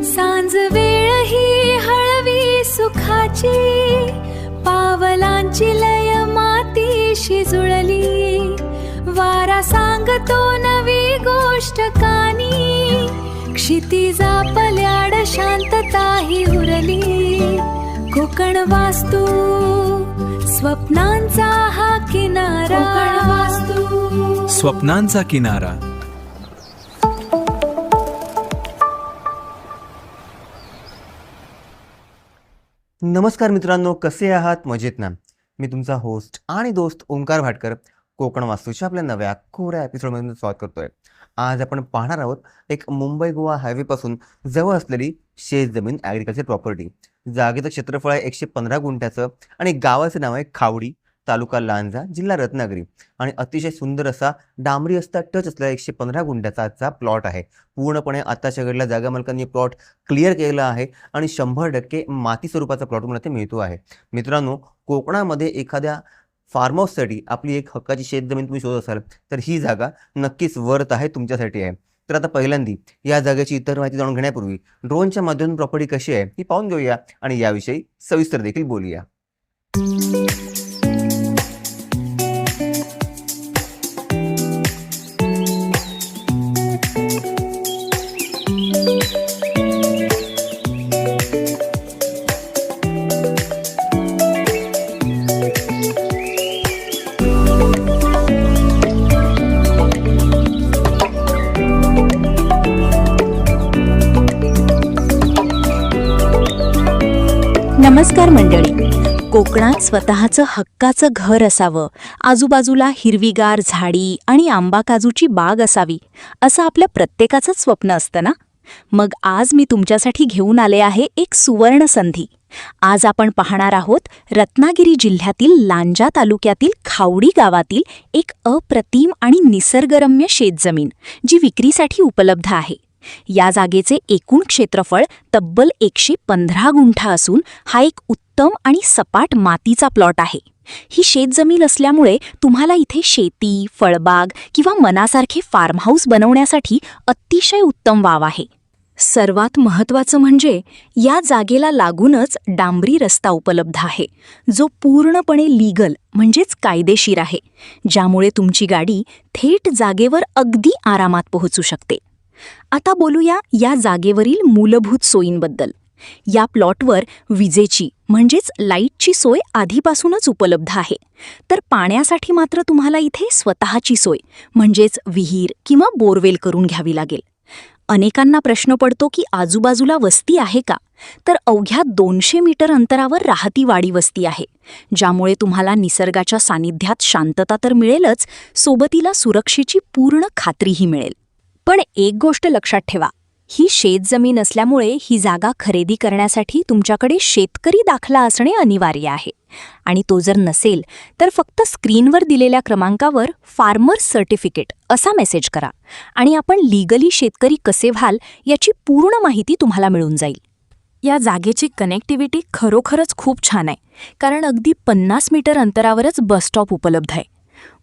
सांज वेळ ही हळवी सुखाची, पावलांची लय मातीशी जुळली. वारा सांगतो नवी गोष्ट कानी, क्षितिजा पल्याड शांतता ही उरली. कोकण वास्तू स्वप्नांचा हा किनारा. कोकण वास्तू स्वप्नांचा किनारा. नमस्कार मित्रांनो, कसे आहात? मजेत ना? मी तुमचा होस्ट आणि दोस्त ओंकार भाटकर कोकण वास्तूच्या आपल्या नव्या कोऱ्या एपिसोडमध्ये स्वागत करतोय. आज आपण पाहणार आहोत एक मुंबई गोवा हायवेपासून जवळ असलेली शेतजमीन ॲग्रिकल्चर प्रॉपर्टी. जागेचं क्षेत्रफळ आहे 115 गुंठ्याचं आणि गावाचं नाव आहे खावडी, तालुका लांजा, जिल्हा रत्नागिरी. आणि अतिशय सुंदर असा डांबरी रस्ता टच असलेला 115 गुंठ्याचा आजचा प्लॉट आहे. पूर्णपणे आताच्या घडीला जागा मालकांनी प्लॉट क्लिअर केलेला आहे आणि 100% माती स्वरूपाचा प्लॉट तुम्हाला ते मिळतो आहे. मित्रांनो, कोकणामध्ये एखाद्या फार्म हाऊससाठी आपली एक हक्काची शेतजमीन तुम्ही शोधत असाल तर ही जागा नक्कीच वर्थ आहे, तुमच्यासाठी आहे. तर आता पहिल्यांदी या जागेची इतर माहिती जाणून घेण्यापूर्वी ड्रोनच्या माध्यमातून प्रॉपर्टी कशी आहे ती पाहून घेऊया आणि याविषयी सविस्तर देखील बोलूया. नमस्कार मंडळी. कोकणात स्वतःचं हक्काचं घर असावं, आजूबाजूला हिरवीगार झाडी आणि आंबा काजूची बाग असावी, असं आपल्या प्रत्येकाचंच स्वप्न असतं ना? मग आज मी तुमच्यासाठी घेऊन आले आहे एक सुवर्ण संधी. आज आपण पाहणार आहोत रत्नागिरी जिल्ह्यातील लांजा तालुक्यातील खावडी गावातील एक अप्रतिम आणि निसर्गरम्य शेतजमीन, जी विक्रीसाठी उपलब्ध आहे. या जागेचे एकूण क्षेत्रफळ तब्बल 115 गुंठा असून हा एक उत्तम आणि सपाट मातीचा प्लॉट आहे. ही शेतजमीन असल्यामुळे तुम्हाला इथे शेती, फळबाग किंवा मनासारखे फार्म हाऊस बनवण्यासाठी अतिशय उत्तम वाव आहे. सर्वात महत्त्वाचं म्हणजे या जागेला लागूनच डांबरी रस्ता उपलब्ध आहे, जो पूर्णपणे लीगल म्हणजेच कायदेशीर आहे, ज्यामुळे तुमची गाडी थेट जागेवर अगदी आरामात पोहोचू शकते. आता बोलूया या जागेवरील मूलभूत सोयींबद्दल. या प्लॉटवर विजेची म्हणजेच लाईटची सोय आधीपासूनच उपलब्ध आहे. तर पाण्यासाठी मात्र तुम्हाला इथे स्वतःची सोय म्हणजेच विहीर किंवा बोरवेल करून घ्यावी लागेल. अनेकांना प्रश्न पडतो की आजूबाजूला वस्ती आहे का? तर अवघ्या 200 मीटर अंतरावर राहतीवाडी वस्ती आहे, ज्यामुळे तुम्हाला निसर्गाच्या सानिध्यात शांतता तर मिळेलच, सोबतीला सुरक्षेची पूर्ण खात्रीही मिळेल. पण एक गोष्ट लक्षात ठेवा, ही शेतजमीन असल्यामुळे ही जागा खरेदी करण्यासाठी तुमच्याकडे शेतकरी दाखला असणे अनिवार्य आहे. आणि तो जर नसेल तर फक्त स्क्रीनवर दिलेल्या क्रमांकावर फार्मर सर्टिफिकेट असा मेसेज करा आणि आपण लीगली शेतकरी कसे व्हाल याची पूर्ण माहिती तुम्हाला मिळून जाईल. या जागेची कनेक्टिव्हिटी खरोखरच खूप छान आहे, कारण अगदी 50 मीटर अंतरावरच बसस्टॉप उपलब्ध आहे.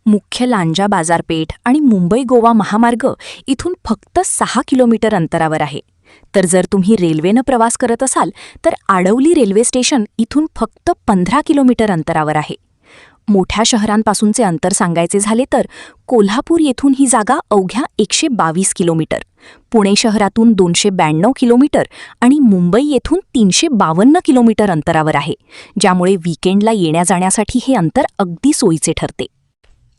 मुख्य लांजा बाजारपेठ आणि मुंबई गोवा महामार्ग इथून फक्त 6 किलोमीटर अंतरावर आहे. तर जर तुम्ही रेल्वेनं प्रवास करत असाल तर आडवली रेल्वे स्टेशन इथून फक्त 15 किलोमीटर अंतरावर आहे. मोठ्या शहरांपासूनचे अंतर सांगायचे झाले तर कोल्हापूर येथून ही जागा अवघ्या 122 किलोमीटर, पुणे शहरातून 292 किलोमीटर आणि मुंबई येथून 352 किलोमीटर अंतरावर आहे, ज्यामुळे वीकेंडला येण्या-जाण्यासाठी हे अंतर अगदी सोयीचे ठरते.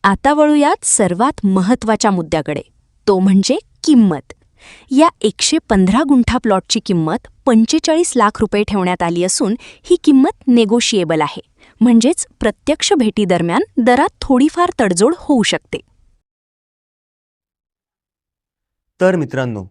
आता वळूयात सर्वात महत्त्वाच्या मुद्द्याकडे, तो म्हणजे किंमत. या 115 गुंठा प्लॉटची किंमत 45 लाख रुपये ठेवण्यात आली असून ही किंमत नेगोशिएबल आहे, म्हणजेच प्रत्यक्ष भेटीदरम्यान दरात थोडीफार तडजोड होऊ शकते. तर मित्रांनो,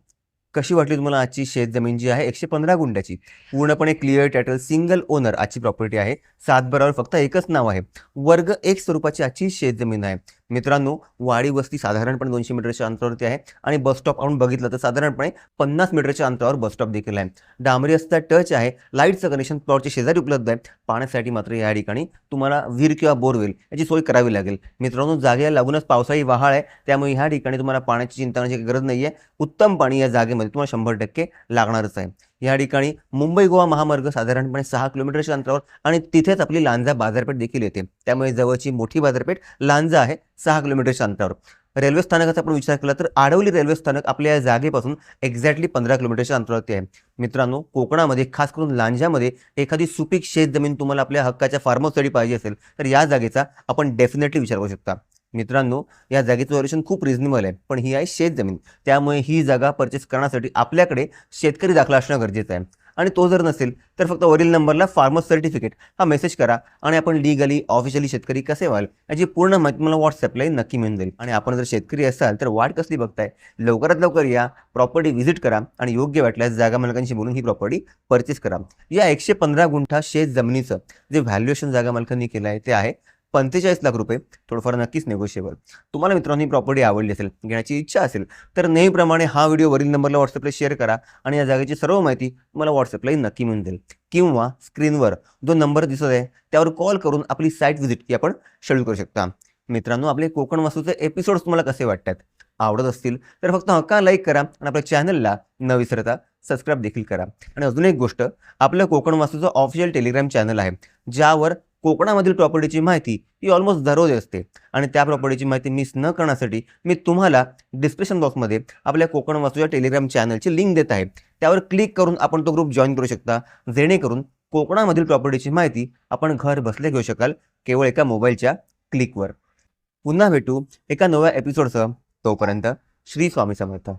कशी वाटली तुम्हाला आजची शेतजमीन जी आहे 115 गुंठ्याची, पूर्णपणे क्लिअर टायटल, सिंगल ओनर आजची प्रॉपर्टी आहे. सातबारावर फक्त एकच नाव आहे. वर्ग 1 स्वरूपाची आजची शेतजमीन आहे. मित्रांनो, वाडी वस्ती साधारणपणे 200 मीटरच्या अंतरावरती आहे आणि बस स्टॉप आपण बघितलं तर साधारणपणे 50 मीटरच्या अंतरावर बस स्टॉप देखील आहे. डांबरी रस्ता टच आहे, लाईटचं कनेक्शन प्लॉटच्या शेजारी उपलब्ध आहे. पाण्यासाठी मात्र या ठिकाणी तुम्हाला विहीर किंवा बोरवेल याची सोय करावी लागेल. मित्रांनो, जागेला लागूनच पावसाळी वहाळ आहे, त्यामुळे ह्या ठिकाणी तुम्हाला पाण्याची चिंता करण्याची गरज नाही आहे. उत्तम पाणी या जागेमध्ये तुम्हाला 100% लागणारच आहे. या ठिकाणी मुंबई गोवा महामार्ग साधारणपणे 6 किलोमीटरच्या अंतरावर आणि तिथेच आपली लांजा बाजारपेठ देखील येते. त्यामुळे जवळची मोठी बाजारपेठ लांजा आहे 6 किलोमीटरच्या अंतरावर. रेल्वे स्थानकाचा आपण विचार केला तर आडवली रेल्वे स्थानक आपल्या या जागेपासून एक्झॅक्टली 15 किलोमीटरच्या अंतरावरती आहे. मित्रांनो, कोकणामध्ये खास करून लांजामध्ये एखादी सुपीक शेत जमीन तुम्हाला आपल्या हक्काच्या फार्म हाऊससाठी पाहिजे असेल तर या जागेचा आपण डेफिनेटली विचार करू शकता. मित्रांनो, या जागेचं व्हॅल्युएशन खूप रिझनेबल आहे, पण ही आहे शेत जमीन. त्यामुळे ही जागा परचेस करण्यासाठी आपल्याकडे शेतकरी दाखला असणं गरजेचं आहे. आणि तो जर नसेल तर फक्त वरील नंबरला फार्मर्स सर्टिफिकेट हा मेसेज करा आणि आपण लीगली ऑफिशियली शेतकरी कसे व्हाल याची पूर्ण माहिती मला व्हॉट्सअपलाही नक्की मिळून जाईल. आणि आपण जर शेतकरी असाल तर वाट कसली बघताय, लवकरात लवकर या, प्रॉपर्टी व्हिजिट करा आणि योग्य वाटल्यास जागा मालकांशी बोलून ही प्रॉपर्टी परचेस करा. या 115 गुंठा शेत जमिनीचं जे व्हॅल्युएशन जागा मालकांनी केलं आहे ते आहे 45 लाख रुपये. थोडंफार नक्कीच नेगोशिएबल. तुम्हाला मित्रांनो ही प्रॉपर्टी आवडली असेल, घेण्याची इच्छा असेल तर नेहमीप्रमाणे हा व्हिडिओ वरील नंबरला व्हॉट्सअपला शेअर करा आणि या जागेची सर्व माहिती तुम्हाला व्हॉट्सअपलाही नक्की मिळून जाईल. किंवा स्क्रीनवर जो नंबर दिसत आहे त्यावर कॉल करून आपली साईट व्हिजिट ही आपण शेड्यूल करू शकता. मित्रांनो, आपले कोकण वास्तूचे एपिसोड्स तुम्हाला कसे वाटतात, आवडत असतील तर फक्त हक्का लाईक करा आणि आपल्या चॅनलला न विसरता सबस्क्राईब देखील करा. आणि अजून एक गोष्ट, आपलं कोकण वास्तूचं ऑफिशियल टेलिग्राम चॅनल आहे ज्यावर कोकणामधील प्रॉपर्टीची माहिती ही ऑलमोस्ट दररोज असते. आणि त्या प्रॉपर्टीची माहिती मिस न करण्यासाठी मी तुम्हाला डिस्क्रिप्शन बॉक्समध्ये आपल्या कोकण वास्तूच्या टेलिग्राम चॅनलची लिंक देत आहे. त्यावर क्लिक करून आपण तो ग्रुप जॉईन करू शकता, जेणेकरून कोकणामधील प्रॉपर्टीची माहिती आपण घर बसल्या घेऊ शकाल केवळ एका मोबाईलच्या क्लिकवर. पुन्हा भेटू एका नव्या एपिसोडसह. तोपर्यंत श्री स्वामी समर्थ.